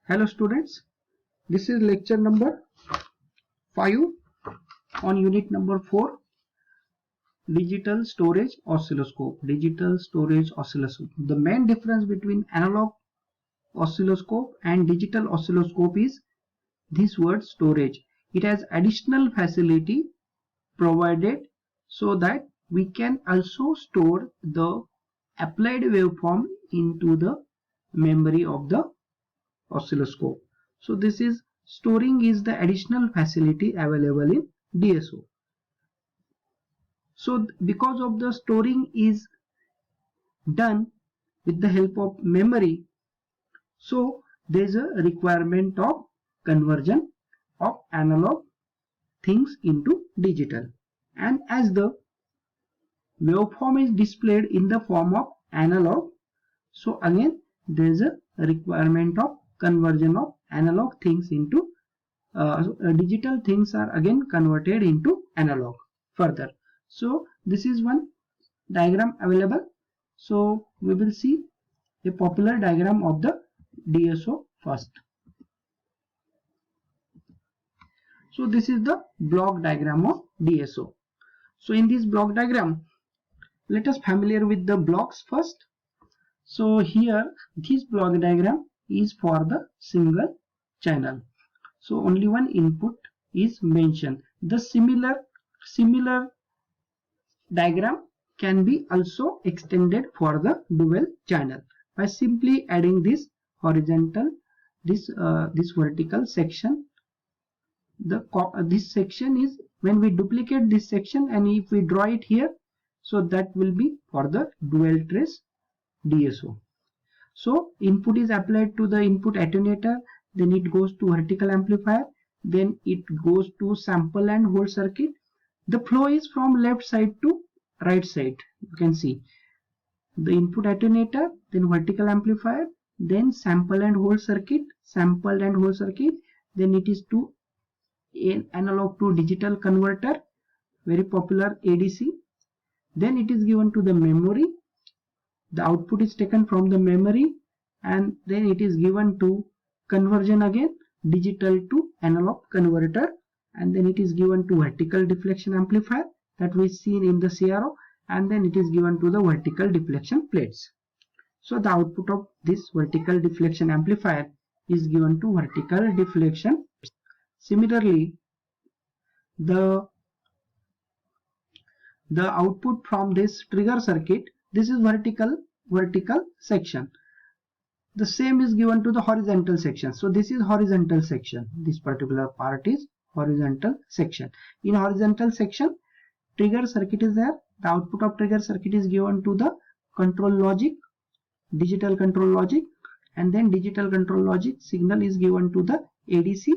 Hello students, this is lecture number 5 on unit number 4, digital storage oscilloscope. Digital storage oscilloscope. The main difference between analog oscilloscope and digital oscilloscope is this word storage. It has additional facility provided so that we can also store the applied waveform into the memory of the oscilloscope. So this is storing is the additional facility available in DSO. So because of the storing is done with the help of memory, so there is a requirement of conversion of analog things into digital, and as the waveform is displayed in the form of analog, so again there is a requirement of conversion of analog things into digital things are again converted into analog further. So this is one diagram available. So we will see a popular diagram of the DSO first. So this is the block diagram of DSO. So in this block diagram, let us familiar with the blocks first. So here this block diagram is for the single channel. So only one input is mentioned. The similar diagram can be also extended for the dual channel by simply adding this horizontal, this vertical section. This section is when we duplicate this section, and if we draw it here, so that will be for the dual trace DSO. So input is applied to the input attenuator, then it goes to vertical amplifier, then it goes to sample and hold circuit. The flow is from left side to right side. You can see the input attenuator, then vertical amplifier, then sample and hold circuit, sample and hold circuit, then it is to an analog to digital converter, very popular ADC. Then it is given to the memory. The output is taken from the memory, and then it is given to conversion again, digital to analog converter, and then it is given to vertical deflection amplifier that we seen in the CRO, and then it is given to the vertical deflection plates. So the output of this vertical deflection amplifier is given to vertical deflection. Similarly, the output from this trigger circuit, this is vertical section. The same is given to the horizontal section. So this is horizontal section. This particular part is horizontal section. In horizontal section, trigger circuit is there. The output of trigger circuit is given to the control logic, digital control logic, and then digital control logic signal is given to the ADC.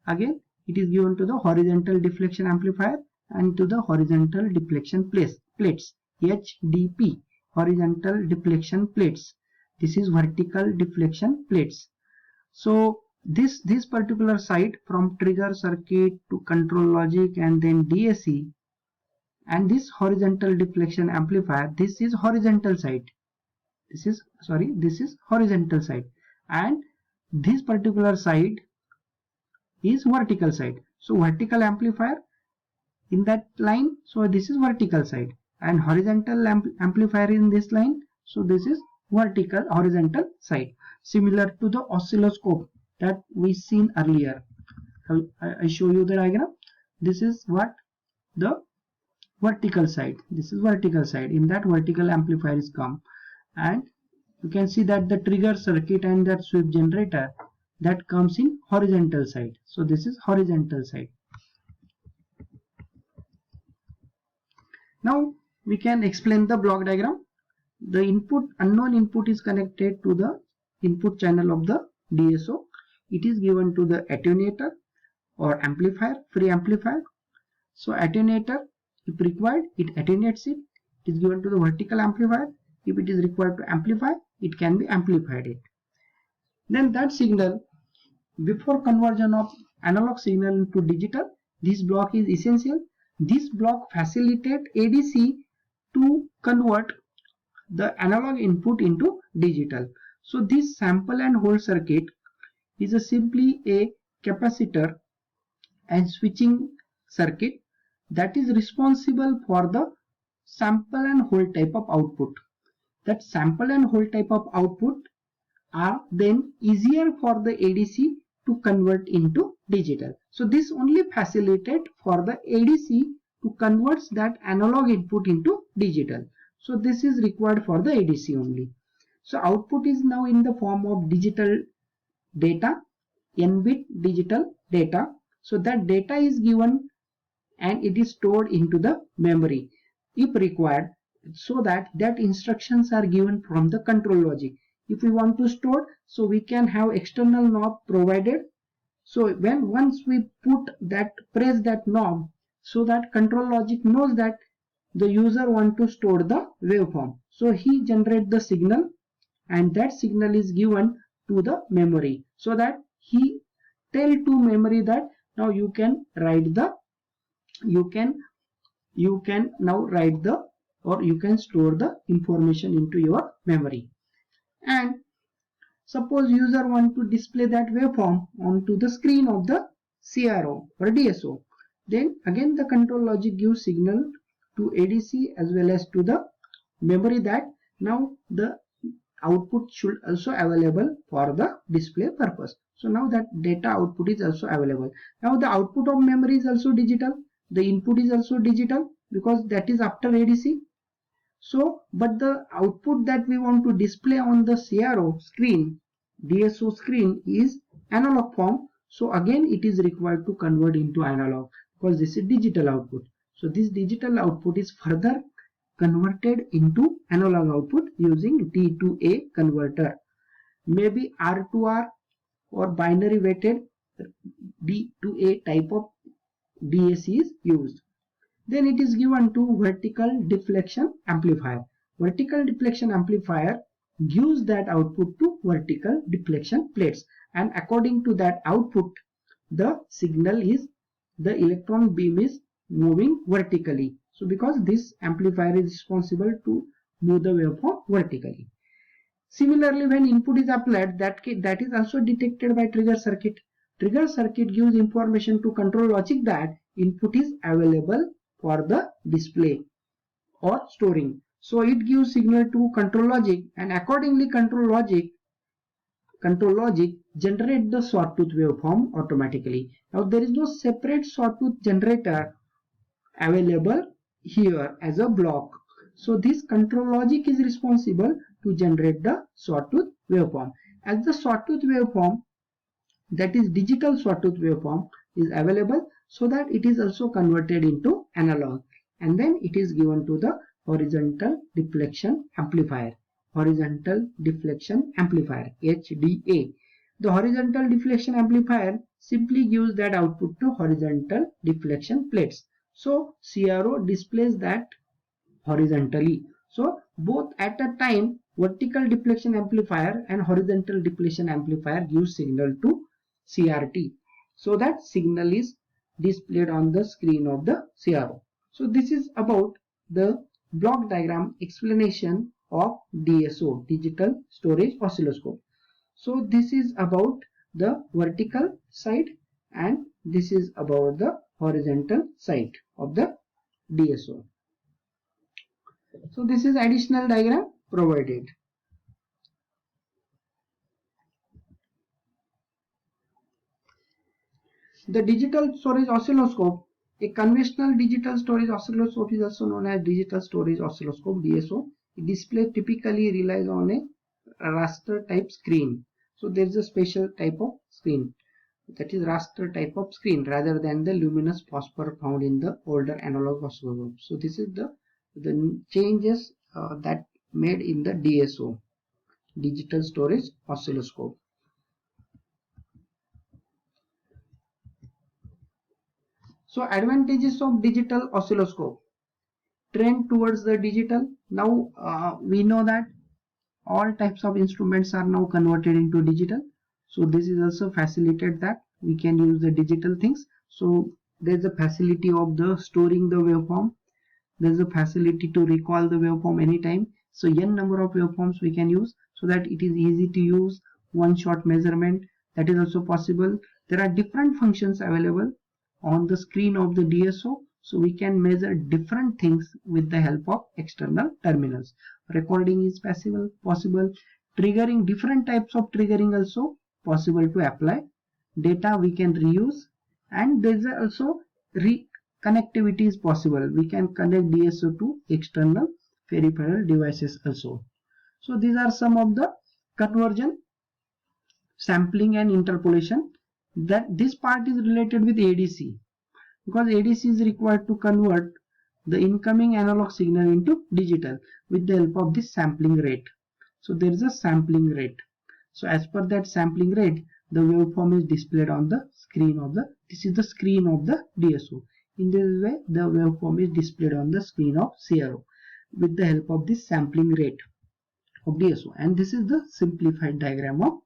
Again, it is given to the horizontal deflection amplifier and to the horizontal deflection plates, HDP, horizontal deflection plates. This is vertical deflection plates. So this particular side from trigger circuit to control logic and then DAC, and this horizontal deflection amplifier, this is horizontal side. This is horizontal side, and this particular side is vertical side. So vertical amplifier in that line, so this is vertical side, and horizontal amplifier in this line, so this is horizontal side, similar to the oscilloscope that we seen earlier. I show you the diagram. This is what the vertical side, this is vertical side. In that vertical amplifier is come, and you can see that the trigger circuit and that sweep generator, that comes in horizontal side. So this is horizontal side. Now we can explain the block diagram. The unknown input is connected to the input channel of the DSO. It is given to the attenuator or amplifier, free amplifier. So attenuator, if required, it attenuates it. It is given to the vertical amplifier. If it is required to amplify, it can be amplified it. Then that signal, before conversion of analog signal to digital, this block is essential. This block facilitates ADC to convert the analog input into digital. So this sample and hold circuit is simply a capacitor and switching circuit that is responsible for the sample and hold type of output. That sample and hold type of output are then easier for the ADC to convert into digital. So this only facilitates for the ADC to convert that analog input into digital. So this is required for the ADC only. So output is now in the form of digital data, n-bit digital data. So that data is given and it is stored into the memory if required, so that instructions are given from the control logic. If we want to store, so we can have external knob provided. So once we press that knob, so that control logic knows that the user want to store the waveform. So he generates the signal and that signal is given to the memory, so that he tell to memory that now you can write the or you can store the information into your memory. And suppose user want to display that waveform onto the screen of the CRO or DSO, then again the control logic gives signal to ADC as well as to the memory that now the output should also available for the display purpose. So now that data output is also available. Now the output of memory is also digital. The input is also digital because that is after ADC. So, but the output that we want to display on the CRO screen, DSO screen, is analog form. So again it is required to convert into analog because this is digital output. So this digital output is further converted into analog output using D to A converter. Maybe R to R or binary weighted D to A type of DAC is used. Then it is given to vertical deflection amplifier. Vertical deflection amplifier gives that output to vertical deflection plates, and according to that output the signal is, the electron beam is moving vertically. So because this amplifier is responsible to move the waveform vertically. Similarly, when input is applied, that is also detected by trigger circuit. Trigger circuit gives information to control logic that input is available for the display or storing. So it gives signal to control logic, and accordingly control logic generate the sawtooth waveform automatically. Now there is no separate sawtooth generator available here as a block. So this control logic is responsible to generate the sawtooth waveform. As the sawtooth waveform, that is digital sawtooth waveform, is available, so that it is also converted into analog, and then it is given to the horizontal deflection amplifier. Horizontal deflection amplifier, HDA. The horizontal deflection amplifier simply gives that output to horizontal deflection plates. So CRO displays that horizontally. So both at a time, vertical deflection amplifier and horizontal deflection amplifier gives signal to CRT. So that signal is displayed on the screen of the CRO. So this is about the block diagram explanation of DSO, digital storage oscilloscope. So this is about the vertical side and this is about the horizontal side of the DSO. So this is additional diagram provided. The digital storage oscilloscope, a conventional digital storage oscilloscope, is also known as digital storage oscilloscope, DSO. The display typically relies on a raster type screen. So there is a special type of screen, that is raster type of screen, rather than the luminous phosphor found in the older analog oscilloscope. So this is the changes that made in the DSO, digital storage oscilloscope. So advantages of digital oscilloscope: trend towards the digital. Now we know that all types of instruments are now converted into digital. So this is also facilitated that we can use the digital things. So there's a facility of the storing the waveform. There's a facility to recall the waveform anytime. So n number of waveforms we can use, so that it is easy to use, one shot measurement, that is also possible. There are different functions available on the screen of the DSO, so we can measure different things with the help of external terminals. Recording is possible. Triggering, different types of triggering also possible to apply. Data we can reuse, and there is also connectivity is possible. We can connect DSO to external peripheral devices also. So these are some of the conversion, sampling and interpolation. That this part is related with ADC, because ADC is required to convert the incoming analog signal into digital with the help of this sampling rate. So there is a sampling rate. So as per that sampling rate, the waveform is displayed on the screen of the, this is the screen of the DSO. In this way, the waveform is displayed on the screen of CRO with the help of this sampling rate of DSO. And this is the simplified diagram of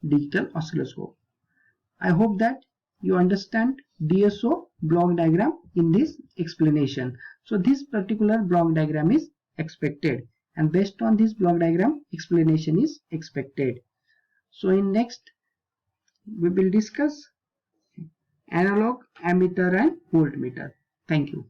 digital oscilloscope. I hope that you understand DSO block diagram in this explanation. So this particular block diagram is expected, and based on this block diagram, explanation is expected. So in next we will discuss analog ammeter and voltmeter. Thank you.